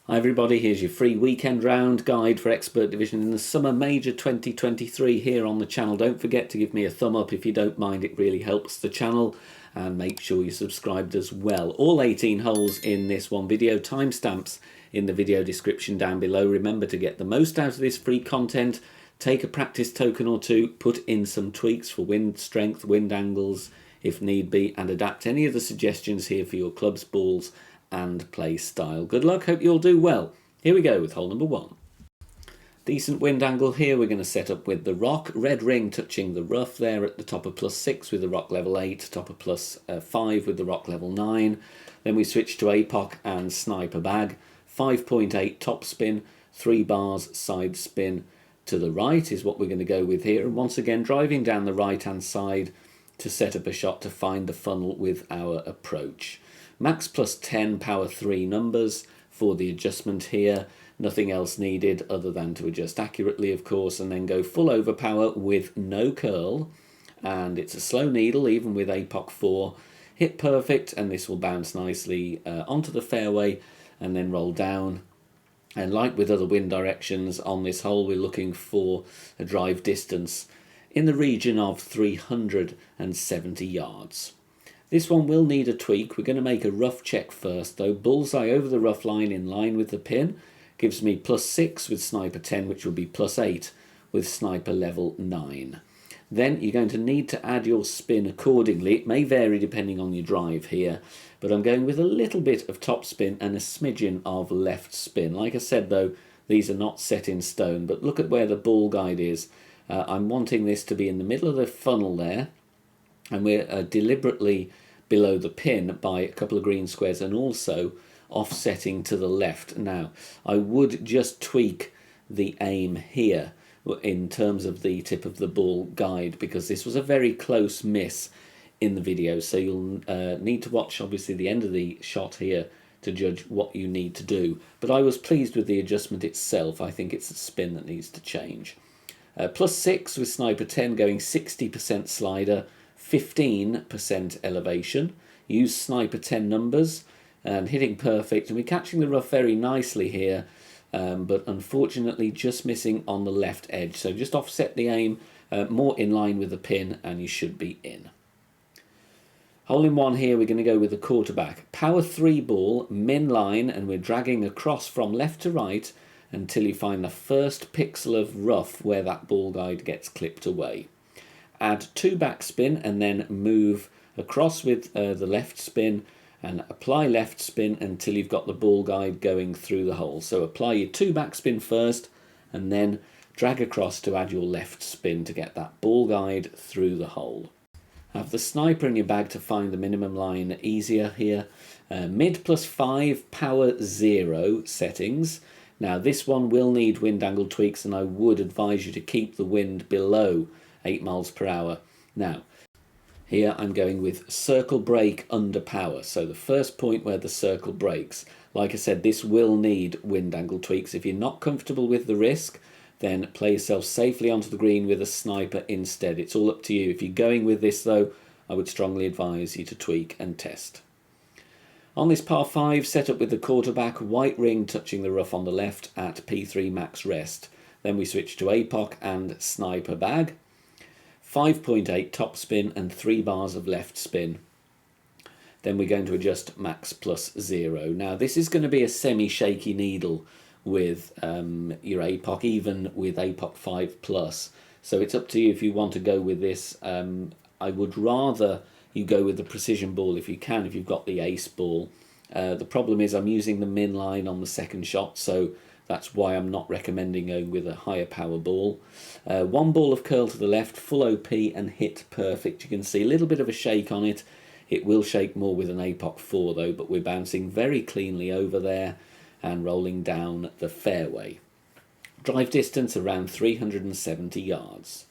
Hi everybody, here's your free weekend round guide for Expert Division in the Summer Major 2023 here on the channel. Don't forget to give me a thumb up if you don't mind, it really helps the channel, and make sure you're subscribed as well. All 18 holes in this one video, timestamps in the video description down below. Remember to get the most out of this free content, take a practice token or two, put in some tweaks for wind strength, wind angles if need be, and adapt any of the suggestions here for your clubs, balls and play style. Good luck, hope you all do well. Here we go with hole number 1. Decent wind angle here. We're going to set up with the rock, red ring touching the rough there at the top of +6 with the rock level 8, top of +5 with the rock level 9. Then we switch to APOC and sniper bag, 5.8 top spin, 3 bars side spin to the right is what we're going to go with here. And once again driving down the right hand side to set up a shot to find the funnel with our approach. Max +10 power 3 numbers for the adjustment here. Nothing else needed other than to adjust accurately, of course, and then go full overpower with no curl. And it's a slow needle, even with APOC 4. Hit perfect, and this will bounce nicely onto the fairway and then roll down. And like with other wind directions on this hole, we're looking for a drive distance in the region of 370 yards. This one will need a tweak. We're going to make a rough check first though. Bullseye over the rough line in line with the pin gives me +6 with sniper 10, which will be +8 with sniper level 9. Then you're going to need to add your spin accordingly. It may vary depending on your drive here, but I'm going with a little bit of top spin and a smidgen of left spin. Like I said though, these are not set in stone, but look at where the ball guide is. I'm wanting this to be in the middle of the funnel there, and we're deliberately below the pin by a couple of green squares and also offsetting to the left. Now I would just tweak the aim here in terms of the tip of the ball guide, because this was a very close miss in the video, so you'll need to watch obviously the end of the shot here to judge what you need to do. But I was pleased with the adjustment itself. I think it's the spin that needs to change. +6 with sniper 10 going 60% slider, 15% elevation. Use sniper 10 numbers and hitting perfect, and we're catching the rough very nicely here, but unfortunately just missing on the left edge. So just offset the aim more in line with the pin and you should be in. Hole in 1 here, we're going to go with the quarterback. Power 3 ball, min line, and we're dragging across from left to right until you find the first pixel of rough where that ball guide gets clipped away. Add 2 backspin and then move across with the left spin and apply left spin until you've got the ball guide going through the hole. So apply your 2 backspin first and then drag across to add your left spin to get that ball guide through the hole. Have the sniper in your bag to find the minimum line easier here. Mid +5 power 0 settings. Now this one will need wind angle tweaks, and I would advise you to keep the wind below 8 miles per hour. Now here I'm going with circle break under power, so the first point where the circle breaks. Like I said, this will need wind angle tweaks. If you're not comfortable with the risk, then play yourself safely onto the green with a sniper instead. It's all up to you. If you're going with this though, I would strongly advise you to tweak and test. On this par 5, set up with the quarterback, white ring touching the rough on the left at P3 max rest. Then we switch to APOC and sniper bag. 5.8 top spin and 3 bars of left spin. Then we're going to adjust max +0. Now this is going to be a semi-shaky needle with your APOC, even with APOC 5+. So it's up to you if you want to go with this. I would rather you go with the precision ball if you can, if you've got the ace ball. The problem is I'm using the min line on the second shot, so that's why I'm not recommending going with a higher power ball. 1 ball of curl to the left, full OP and hit perfect. You can see a little bit of a shake on it. It will shake more with an APOC 4 though, but we're bouncing very cleanly over there and rolling down the fairway. Drive distance around 370 yards.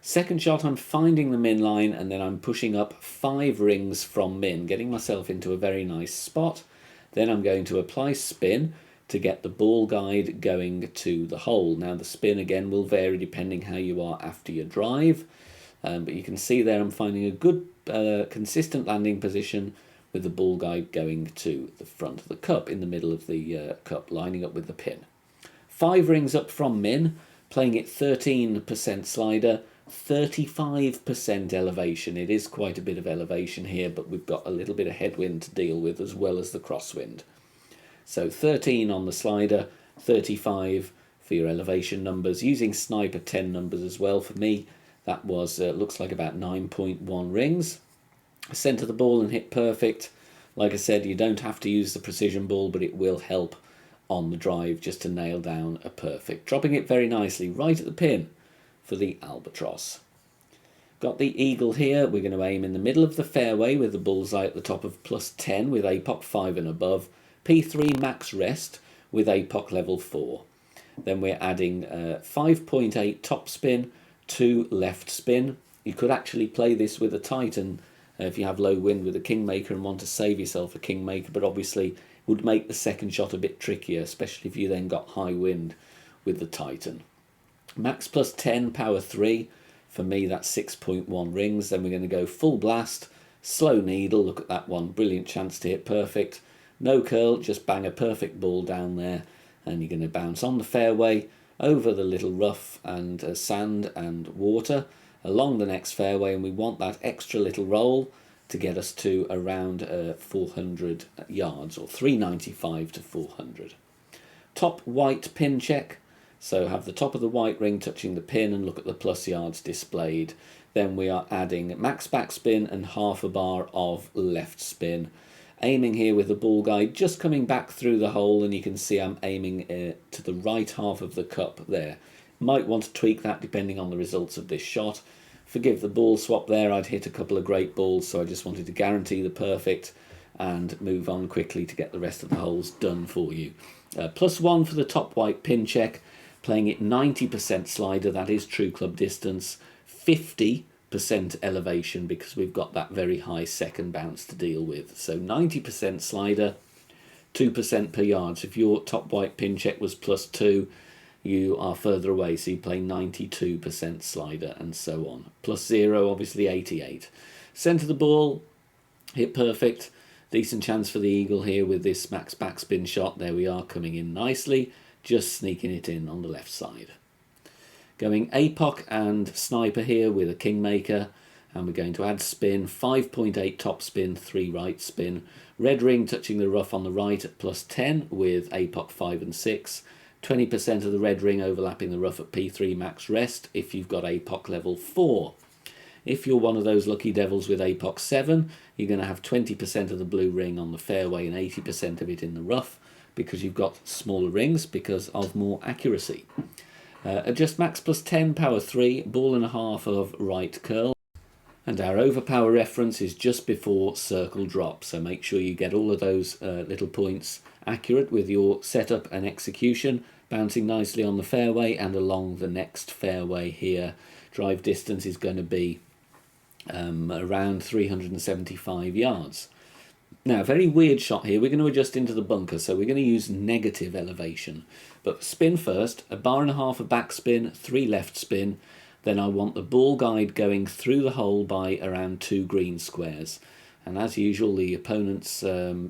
Second shot, I'm finding the min line and then I'm pushing up 5 rings from min, getting myself into a very nice spot. Then I'm going to apply spin to get the ball guide going to the hole. Now the spin again will vary depending how you are after your drive, but you can see there I'm finding a good consistent landing position with the ball guide going to the front of the cup, in the middle of the cup, lining up with the pin. 5 rings up from Min, playing it 13% slider, 35% elevation. It is quite a bit of elevation here, but we've got a little bit of headwind to deal with as well as the crosswind. So 13 on the slider, 35 for your elevation numbers. Using sniper 10 numbers as well for me, that was looks like about 9.1 rings. Centre the ball and hit perfect. Like I said, you don't have to use the precision ball, but it will help on the drive just to nail down a perfect. Dropping it very nicely right at the pin for the albatross. Got the eagle here. We're going to aim in the middle of the fairway with the bullseye at the top of +10 with APOC 5 and above. P3 max rest with APOC level 4. Then we're adding 5.8 top spin, 2 left spin. You could actually play this with a Titan if you have low wind with a Kingmaker and want to save yourself a Kingmaker, but obviously would make the second shot a bit trickier, especially if you then got high wind with the Titan. Max +10, power 3. For me, that's 6.1 rings. Then we're going to go full blast, slow needle. Look at that one. Brilliant chance to hit perfect. No curl, just bang a perfect ball down there. And you're going to bounce on the fairway, over the little rough and sand and water, along the next fairway. And we want that extra little roll to get us to around 400 yards, or 395 to 400. Top white pin check. So have the top of the white ring touching the pin and look at the plus yards displayed. Then we are adding max backspin and half a bar of left spin. Aiming here with the ball guide just coming back through the hole, and you can see I'm aiming to the right half of the cup there. Might want to tweak that depending on the results of this shot. Forgive the ball swap there, I'd hit a couple of great balls, so I just wanted to guarantee the perfect and move on quickly to get the rest of the holes done for you. +1 for the top white pin check, playing it 90% slider, that is true club distance, 50% elevation because we've got that very high second bounce to deal with. So 90% slider, 2% per yard. So if your top white pin check was +2, you are further away, so you play 92% slider and so on. +0, obviously 88. Centre the ball, hit perfect. Decent chance for the eagle here with this max backspin shot. There we are, coming in nicely, just sneaking it in on the left side. Going APOC and sniper here with a Kingmaker, and we're going to add spin, 5.8 top spin, 3 right spin. Red ring touching the rough on the right at +10 with APOC 5 and 6. 20% of the red ring overlapping the rough at P3 max rest if you've got APOC level 4. If you're one of those lucky devils with APOC 7, you're going to have 20% of the blue ring on the fairway and 80% of it in the rough because you've got smaller rings because of more accuracy. Adjust max +10, power 3, ball and a half of right curl. And our overpower reference is just before circle drop, so make sure you get all of those little points accurate with your setup and execution, bouncing nicely on the fairway and along the next fairway here. Drive distance is going to be around 375 yards. Now, very weird shot here. We're going to adjust into the bunker, so we're going to use negative elevation. But spin first, a bar and a half of backspin, 3 left spin. Then I want the ball guide going through the hole by around 2 green squares. And as usual, the opponent's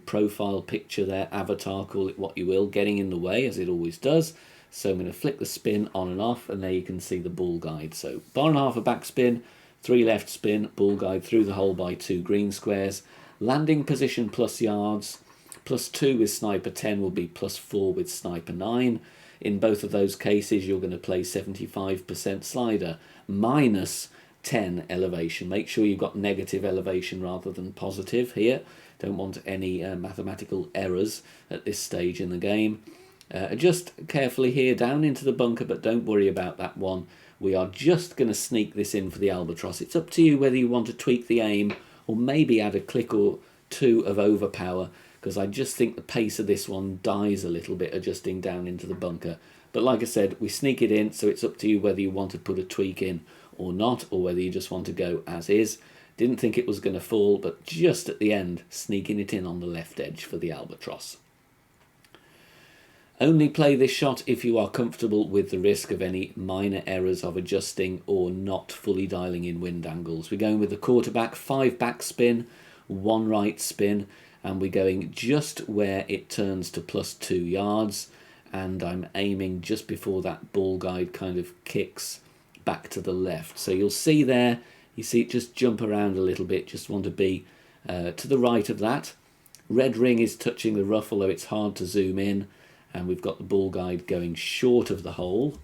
profile picture, their avatar, call it what you will, getting in the way, as it always does. So I'm going to flick the spin on and off, and there you can see the ball guide. So bar and a half of backspin, 3 left spin, ball guide through the hole by 2 green squares. Landing position plus yards, +2 with sniper 10 will be +4 with sniper 9. In both of those cases, you're going to play 75% slider, -10 elevation. Make sure you've got negative elevation rather than positive here. Don't want any mathematical errors at this stage in the game. Adjust carefully here down into the bunker, but don't worry about that one. We are just going to sneak this in for the albatross. It's up to you whether you want to tweak the aim or maybe add a click or 2 of overpower, because I just think the pace of this one dies a little bit adjusting down into the bunker. But like I said, we sneak it in, so it's up to you whether you want to put a tweak in or not, or whether you just want to go as is. Didn't think it was going to fall, but just at the end, sneaking it in on the left edge for the albatross. Only play this shot if you are comfortable with the risk of any minor errors of adjusting or not fully dialing in wind angles. We're going with the quarterback, 5 backspin, 1 right spin, and we're going just where it turns to +2 yards, and I'm aiming just before that ball guide kind of kicks back to the left. So you'll see there, you see it just jump around a little bit, just want to be to the right of that. Red ring is touching the rough, although it's hard to zoom in, and we've got the ball guide going short of the hole.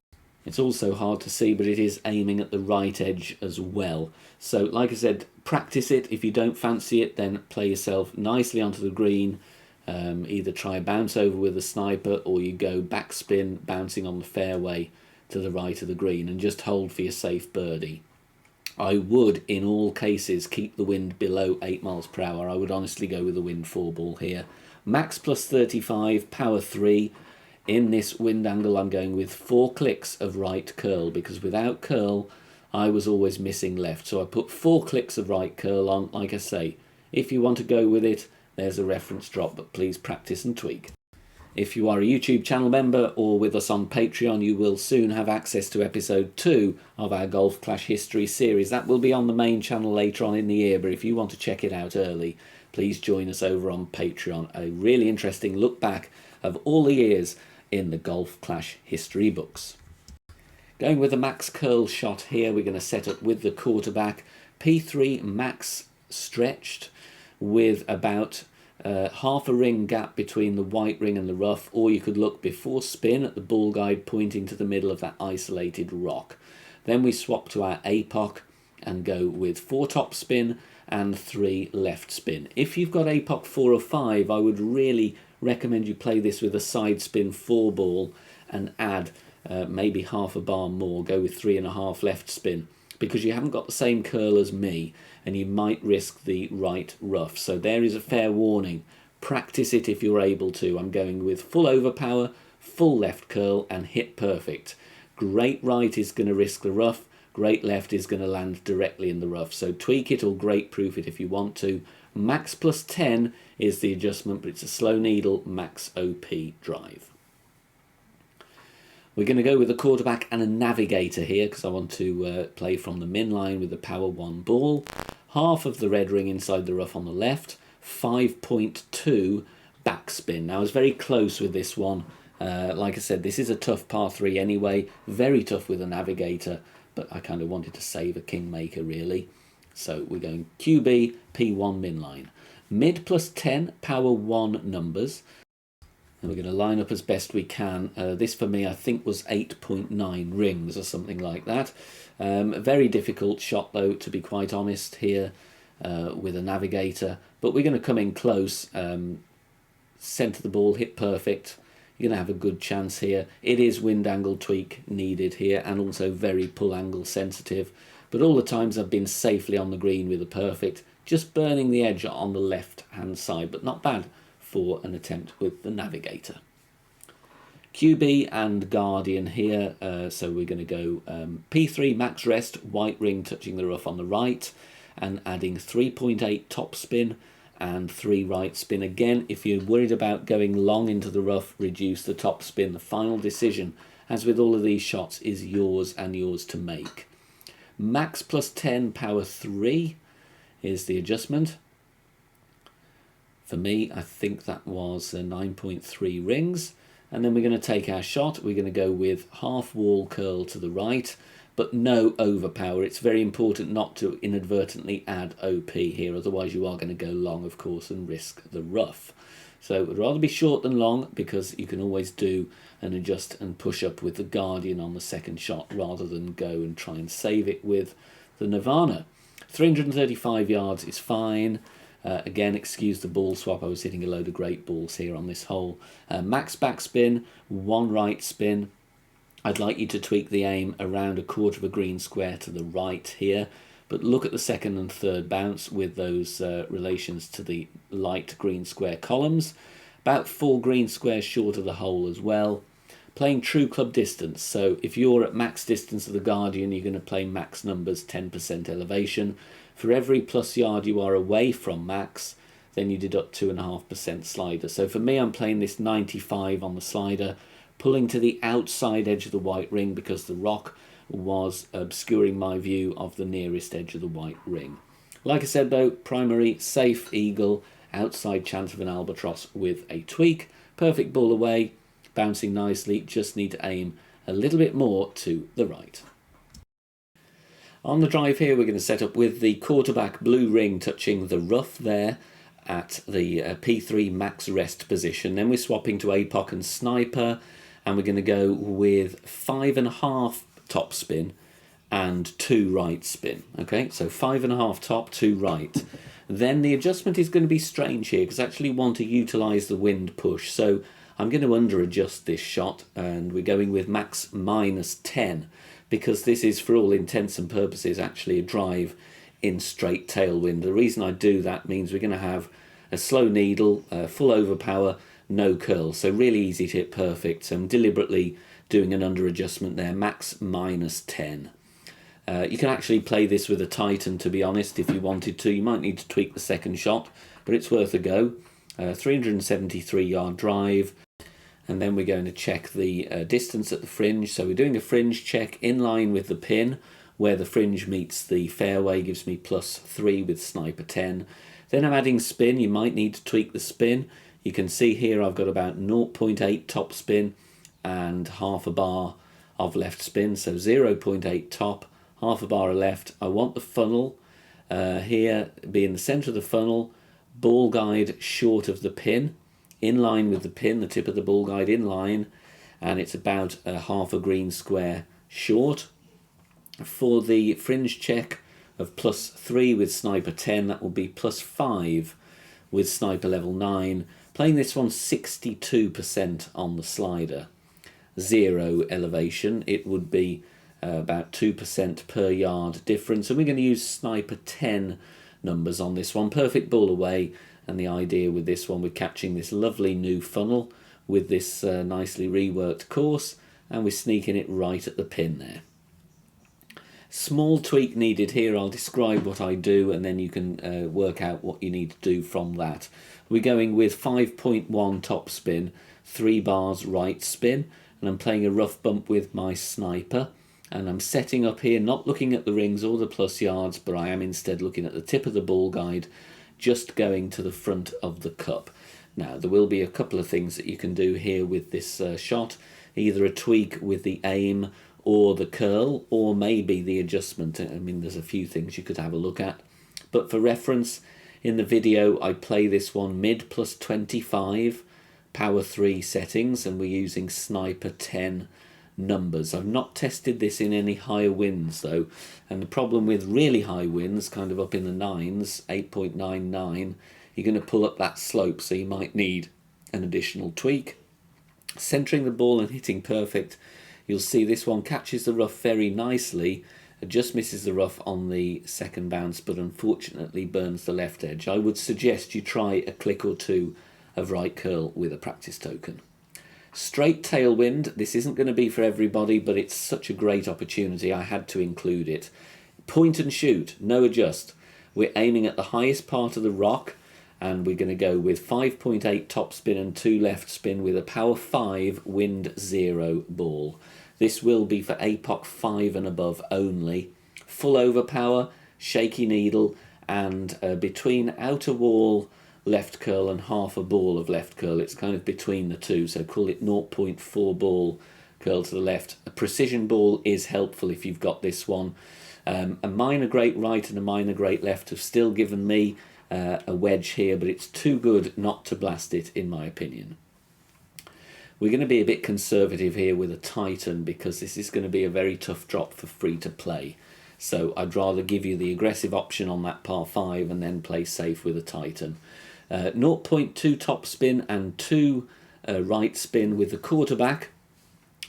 It's also hard to see, but it is aiming at the right edge as well. So like I said, practice it. If you don't fancy it, then play yourself nicely onto the green. Either try a bounce over with a sniper, or you go backspin, bouncing on the fairway to the right of the green, and just hold for your safe birdie. I would, in all cases, keep the wind below 8 miles per hour. I would honestly go with the wind 4 ball here. Max +35, power 3. In this wind angle, I'm going with 4 clicks of right curl, because without curl, I was always missing left. So I put 4 clicks of right curl on. Like I say, if you want to go with it, there's a reference drop, but please practice and tweak. If you are a YouTube channel member or with us on Patreon, you will soon have access to episode 2 of our Golf Clash History series. That will be on the main channel later on in the year, but if you want to check it out early, please join us over on Patreon. A really interesting look back of all the years in the Golf Clash history books. Going with the max curl shot here, we're going to set up with the quarterback. P3 max stretched with about half a ring gap between the white ring and the rough, or you could look before spin at the ball guide pointing to the middle of that isolated rock. Then we swap to our APOC and go with 4 top spin and 3 left spin. If you've got APOC 4 or 5, I would really recommend you play this with a side spin 4 ball and add maybe half a bar more, go with 3.5 left spin, because you haven't got the same curl as me and you might risk the right rough. So there is a fair warning. Practice it if you're able to. I'm going with full overpower, full left curl and hit perfect. Great right is going to risk the rough, great left is going to land directly in the rough. So tweak it or great proof it if you want to. Max +10 is the adjustment, but it's a slow needle max OP drive. We're going to go with a quarterback and a navigator here, because I want to play from the min line with the power 1 ball. Half of the red ring inside the rough on the left, 5.2 backspin. Now I was very close with this one. Like I said, this is a tough par 3 anyway, very tough with a navigator, but I kind of wanted to save a kingmaker really. So we're going QB, P1 min line. Mid +10, power 1 numbers. And we're going to line up as best we can. This for me I think was 8.9 rings or something like that. A very difficult shot though, to be quite honest here, with a navigator. But we're going to come in close, centre the ball, hit perfect. You're going to have a good chance here. It is wind angle tweak needed here, and also very pull angle sensitive. But all the times I've been safely on the green with a perfect, just burning the edge on the left hand side, but not bad for an attempt with the navigator. QB and Guardian here, so we're going to go P3 max rest, white ring touching the rough on the right, and adding 3.8 top spin and 3 right spin. Again, if you're worried about going long into the rough, reduce the top spin. The final decision, as with all of these shots, is yours and yours to make. Max +10, power 3 is the adjustment. For me, I think that was 9.3 rings. And then we're going to take our shot. We're going to go with half wall curl to the right, but no overpower. It's very important not to inadvertently add OP here, otherwise you are going to go long, of course, and risk the rough. So it would rather be short than long, because you can always do an adjust and push up with the Guardian on the second shot, rather than go and try and save it with the Nirvana. 335 yards is fine. Again, excuse the ball swap. I was hitting a load of great balls here on this hole. Max backspin, 1 right spin. I'd like you to tweak the aim around a quarter of a green square to the right here, but look at the second and third bounce with those relations to the light green square columns. About 4 green squares short of the hole as well. Playing true club distance, so if you're at max distance of the Guardian, you're going to play max numbers, 10% elevation. For every plus yard you are away from max, then you deduct 2.5% slider. So for me, I'm playing this 95 on the slider, pulling to the outside edge of the white ring, because the rock was obscuring my view of the nearest edge of the white ring. Like I said though, primary, safe eagle, outside chance of an albatross with a tweak. Perfect ball away, bouncing nicely, just need to aim a little bit more to the right. On the drive here, we're going to set up with the quarterback blue ring touching the rough there at the P3 max rest position. Then we're swapping to APOC and sniper, and we're going to go with 5.5 top spin and 2 right spin. Okay, so 5.5 top, 2 right. Then the adjustment is going to be strange here because I actually want to utilise the wind push. So I'm going to under adjust this shot, and we're going with max -10 because this is, for all intents and purposes, actually a drive in straight tailwind. The reason I do that means we're going to have a slow needle, full overpower, no curl. So really easy to hit perfect. So I'm deliberately doing an under adjustment there, max -10. You can actually play this with a Titan, to be honest, if you wanted to. You might need to tweak the second shot, but it's worth a go. 373-yard drive. And then we're going to check the distance at the fringe. So we're doing a fringe check in line with the pin, where the fringe meets the fairway, gives me +3 with sniper 10. Then I'm adding spin. You might need to tweak the spin. You can see here I've got about 0.8 top spin and half a bar of left spin. So 0.8 top, half a bar of left. I want the funnel here be in the centre of the funnel, ball guide short of the pin, in line with the pin, the tip of the ball guide in line, and it's about half a green square short. For the fringe check of +3 with sniper 10, that will be +5 with sniper level 9. Playing this one 62% on the slider. 0 elevation, it would be about 2% per yard difference, and we're going to use sniper 10 numbers on this one. Perfect ball away, and the idea with this one, we're catching this lovely new funnel with this nicely reworked course, and we're sneaking it right at the pin there. Small tweak needed here. I'll describe what I do, and then you can work out what you need to do from that. We're going with 5.1 top spin, 3 bars right spin, and I'm playing a rough bump with my sniper. And I'm setting up here, not looking at the rings or the plus yards, but I am instead looking at the tip of the ball guide, just going to the front of the cup. Now, there will be a couple of things that you can do here with this shot, either a tweak with the aim or the curl, or maybe the adjustment. I mean, there's a few things you could have a look at. But for reference, in the video, I play this one mid +25, power 3 settings, and we're using sniper 10 numbers. I've not tested this in any higher winds though, and the problem with really high winds, kind of up in the 9s, 8.99, you're going to pull up that slope, so you might need an additional tweak. Centering the ball and hitting perfect. You'll see this one catches the rough very nicely. It just misses the rough on the second bounce, but unfortunately burns the left edge. I would suggest you try a click or two of right curl with a practice token. Straight tailwind, this isn't going to be for everybody, but it's such a great opportunity, I had to include it. Point and shoot, no adjust. We're aiming at the highest part of the rock, and we're going to go with 5.8 top spin and 2 left spin with a power 5 wind 0 ball. This will be for APOC 5 and above only. Full overpower, shaky needle, and between outer wall left curl and half a ball of left curl. It's kind of between the two, so call it 0.4 ball curl to the left. A precision ball is helpful if you've got this one. A minor great right and a minor great left have still given me a wedge here, but it's too good not to blast it, in my opinion. We're going to be a bit conservative here with a Titan because this is going to be a very tough drop for free to play. So I'd rather give you the aggressive option on that par 5 and then play safe with a Titan. 0.2 top spin and 2 right spin with the quarterback.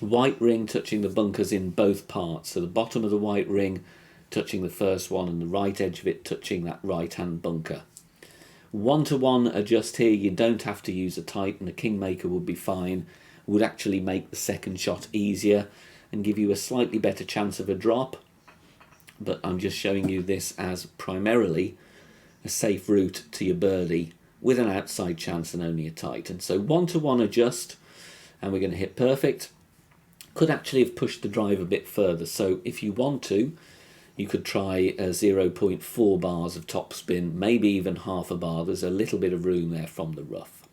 White ring touching the bunkers in both parts. So the bottom of the white ring touching the first one and the right edge of it touching that right-hand bunker. 1-to-1 adjust here. You don't have to use a Titan. A Kingmaker would be fine. Would actually make the second shot easier and give you a slightly better chance of a drop. But I'm just showing you this as primarily a safe route to your birdie with an outside chance and only a Titan. So 1-to-1 adjust, and we're going to hit perfect. Could actually have pushed the drive a bit further. So if you want to, you could try 0.4 bars of topspin, maybe even half a bar. There's a little bit of room there from the rough.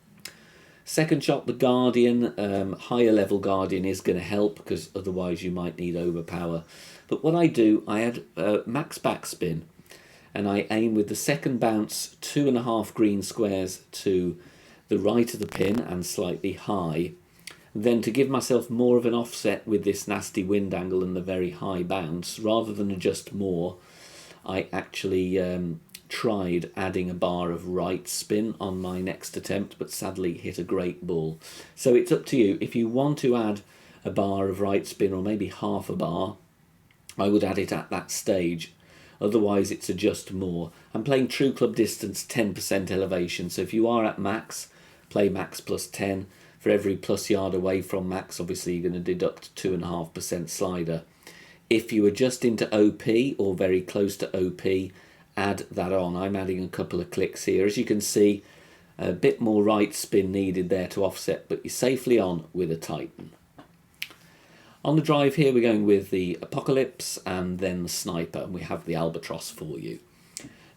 Second shot, the Guardian. Higher level Guardian is going to help, because otherwise you might need overpower. But what I do, I add max backspin, and I aim with the second bounce 2.5 green squares to the right of the pin and slightly high. Then, to give myself more of an offset with this nasty wind angle and the very high bounce, rather than adjust more, I actually tried adding a bar of right spin on my next attempt, but sadly hit a great ball. So it's up to you. If you want to add a bar of right spin, or maybe half a bar, I would add it at that stage. Otherwise it's adjust more. I'm playing true club distance 10% elevation, so if you are at max, play max plus 10. For every plus yard away from max, obviously you're going to deduct 2.5% slider. If you adjust into OP or very close to OP, add that on. I'm adding a couple of clicks here. As you can see, a bit more right spin needed there to offset, but you're safely on with a Titan. On the drive here, we're going with the Apocalypse and then the Sniper. We have the Albatross for you.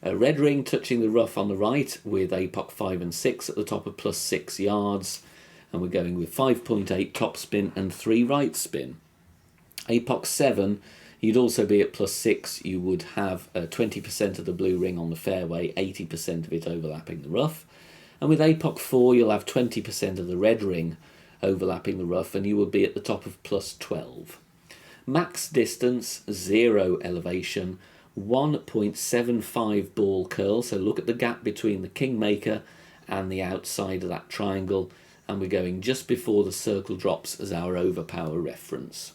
A red ring touching the rough on the right with APOC 5 and 6 at the top of plus 6 yards. And we're going with 5.8 top spin and 3 right spin. APOC 7, you'd also be at plus 6. You would have 20% of the blue ring on the fairway, 80% of it overlapping the rough. And with APOC 4, you'll have 20% of the red ring overlapping the rough, and you will be at the top of plus 12. Max distance, 0 elevation, 1.75 ball curl. So look at the gap between the Kingmaker and the outside of that triangle. And we're going just before the circle drops as our overpower reference.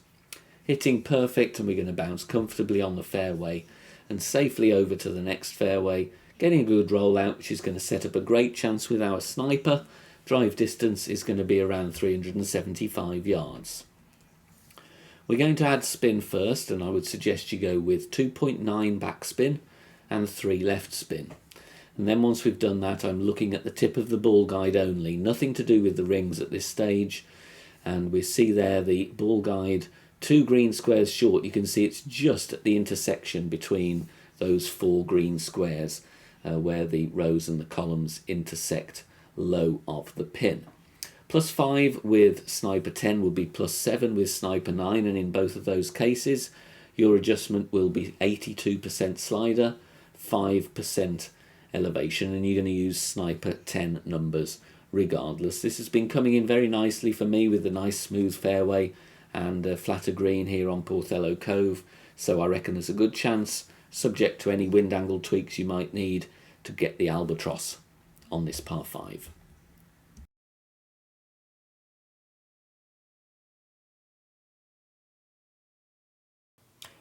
Hitting perfect, and we're going to bounce comfortably on the fairway and safely over to the next fairway, getting a good rollout, which is going to set up a great chance with our Sniper. Drive distance is going to be around 375 yards. We're going to add spin first, and I would suggest you go with 2.9 backspin and 3 left spin. And then once we've done that, I'm looking at the tip of the ball guide only, nothing to do with the rings at this stage. And we see there the ball guide 2 green squares short. You can see it's just at the intersection between those 4 green squares where the rows and the columns intersect low of the pin. Plus 5 with Sniper 10 will be plus 7 with Sniper 9, and in both of those cases your adjustment will be 82% slider, 5% elevation, and you're going to use Sniper 10 numbers regardless. This has been coming in very nicely for me with the nice smooth fairway and flatter green here on Porthello Cove, so I reckon there's a good chance, subject to any wind angle tweaks you might need, to get the Albatross on this par 5.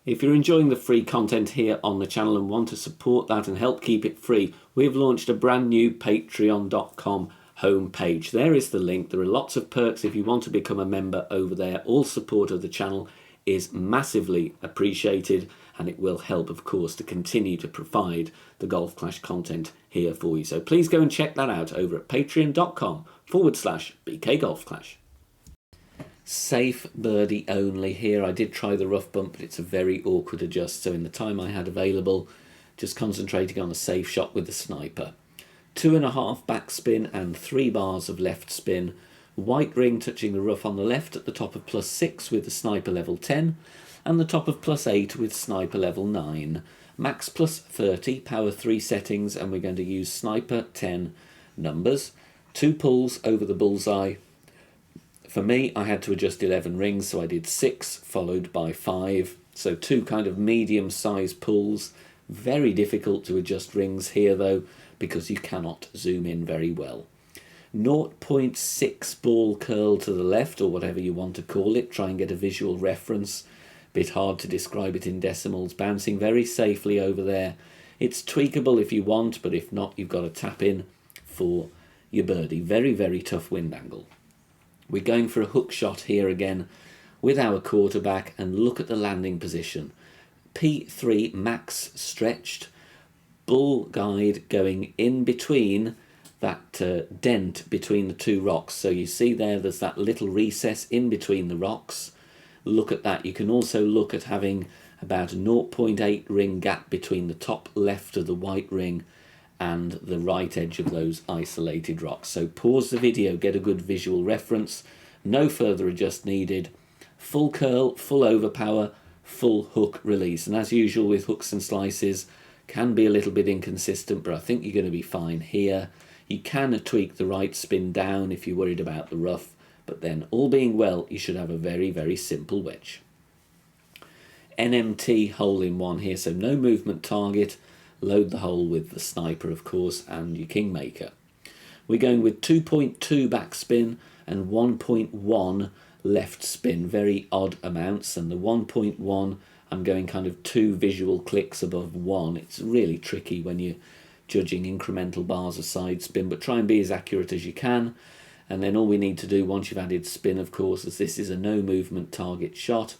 If you're enjoying the free content here on the channel and want to support that and help keep it free, we've launched a brand new patreon.com homepage. There is the link. There are lots of perks if you want to become a member over there. All support of the channel is massively appreciated, and it will help, of course, to continue to provide the Golf Clash content here for you. So please go and check that out over at patreon.com/BK Golf Clash. Safe birdie only here. I did try the rough bump, but it's a very awkward adjust, so in the time I had available, just concentrating on a safe shot with the Sniper. 2.5 backspin and 3 bars of left spin. White ring touching the rough on the left at the top of plus 6 with the Sniper level 10, and the top of plus 8 with Sniper level 9. Max plus 30, power 3 settings, and we're going to use Sniper 10 numbers. 2 pulls over the bullseye. For me, I had to adjust 11 rings, so I did 6 followed by 5. So 2 kind of medium-sized pulls. Very difficult to adjust rings here though, because you cannot zoom in very well. 0.6 ball curl to the left, or whatever you want to call it. Try and get a visual reference. Bit hard to describe it in decimals. Bouncing very safely over there. It's tweakable if you want, but if not, you've got to tap in for your birdie. Very, very tough wind angle. We're going for a hook shot here again with our quarterback, and look at the landing position. P3 max stretched, bull guide going in between that dent between the 2 rocks. So you see there's that little recess in between the rocks. Look at that. You can also look at having about a 0.8 ring gap between the top left of the white ring and the right edge of those isolated rocks. So pause the video, get a good visual reference, no further adjust needed, full curl, full overpower, full hook release. And as usual with hooks and slices, can be a little bit inconsistent, but I think you're going to be fine here. You can tweak the right spin down if you're worried about the rough, but then all being well, you should have a very, very simple wedge. NMT hole-in-one here, so no movement target. Load the hole with the sniper, of course, and your Kingmaker. We're going with 2.2 backspin and 1.1 left spin, very odd amounts, and the 1.1 I'm going kind of 2 visual clicks above 1. It's really tricky when you're judging incremental bars of side spin, but try and be as accurate as you can. And then all we need to do once you've added spin, of course, as this is a no movement target shot,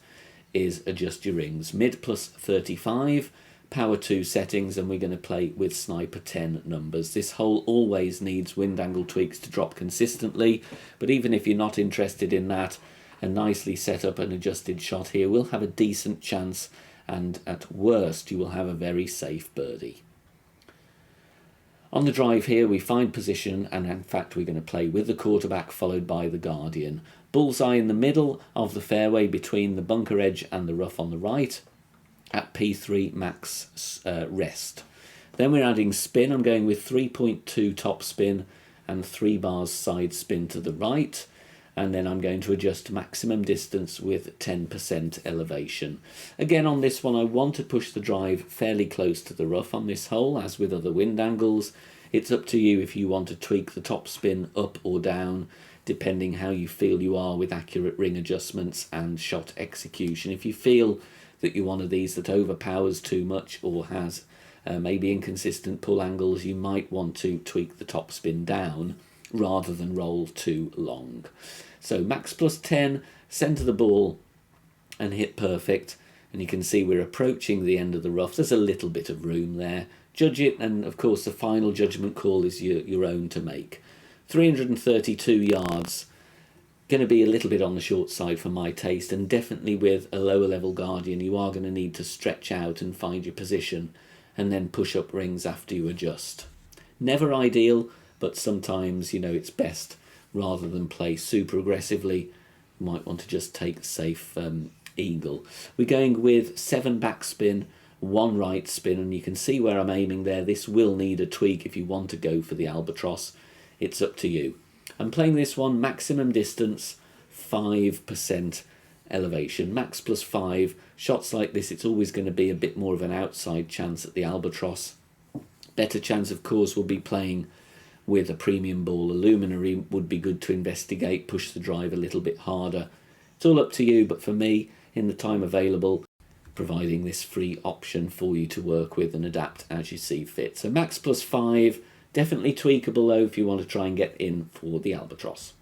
is adjust your rings. Mid plus 35, power 2 settings, and we're going to play with sniper 10 numbers. This hole always needs wind angle tweaks to drop consistently, but even if you're not interested in that, a nicely set up and adjusted shot here will have a decent chance, and at worst you will have a very safe birdie. On the drive here we find position, and in fact we're going to play with the quarterback followed by the guardian. Bullseye in the middle of the fairway between the bunker edge and the rough on the right at P3 max rest. Then we're adding spin. I'm going with 3.2 top spin and 3 bars side spin to the right. And then I'm going to adjust maximum distance with 10% elevation. Again, on this one, I want to push the drive fairly close to the rough on this hole, as with other wind angles. It's up to you if you want to tweak the top spin up or down, depending how you feel you are with accurate ring adjustments and shot execution. If you feel that you're one of these that overpowers too much or has maybe inconsistent pull angles, you might want to tweak the top spin down rather than roll too long. So max plus 10, centre the ball and hit perfect. And you can see we're approaching the end of the rough. There's a little bit of room there. Judge it, and of course the final judgment call is your own to make. 332 yards, going to be a little bit on the short side for my taste, and definitely with a lower level guardian you are going to need to stretch out and find your position and then push up rings after you adjust. Never ideal, but sometimes, you know, it's best rather than play super aggressively. You might want to just take a safe eagle. We're going with 7 backspin, 1 right spin, and you can see where I'm aiming there. This will need a tweak if you want to go for the albatross. It's up to you. I'm playing this one maximum distance, 5% elevation, max plus 5. Shots like this, it's always going to be a bit more of an outside chance at the albatross. Better chance, of course, will be playing with a premium ball. A luminary would be good to investigate, push the drive a little bit harder. It's all up to you, but for me, in the time available, providing this free option for you to work with and adapt as you see fit. So max plus 5, definitely tweakable though if you want to try and get in for the albatross.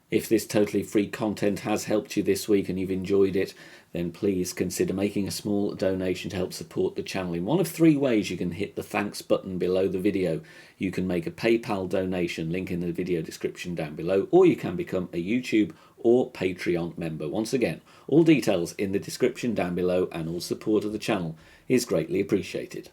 If this totally free content has helped you this week and you've enjoyed it, then please consider making a small donation to help support the channel. In one of 3 ways, you can hit the thanks button below the video. You can make a PayPal donation, link in the video description down below, or you can become a YouTube or Patreon member. Once again, all details in the description down below, and all support of the channel is greatly appreciated.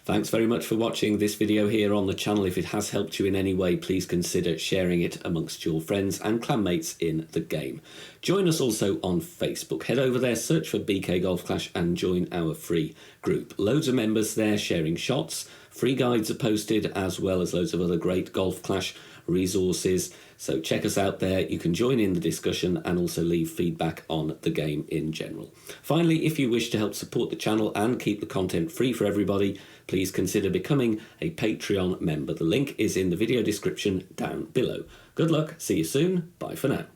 Thanks very much for watching this video here on the channel. If it has helped you in any way, please consider sharing it amongst your friends and clanmates in the game. Join us also on Facebook. Head over there, search for BK Golf Clash and join our free group. Loads of members there sharing shots. Free guides are posted, as well as loads of other great Golf Clash resources. So check us out there. You can join in the discussion and also leave feedback on the game in general. Finally, if you wish to help support the channel and keep the content free for everybody, please consider becoming a Patreon member. The link is in the video description down below. Good luck, see you soon, bye for now.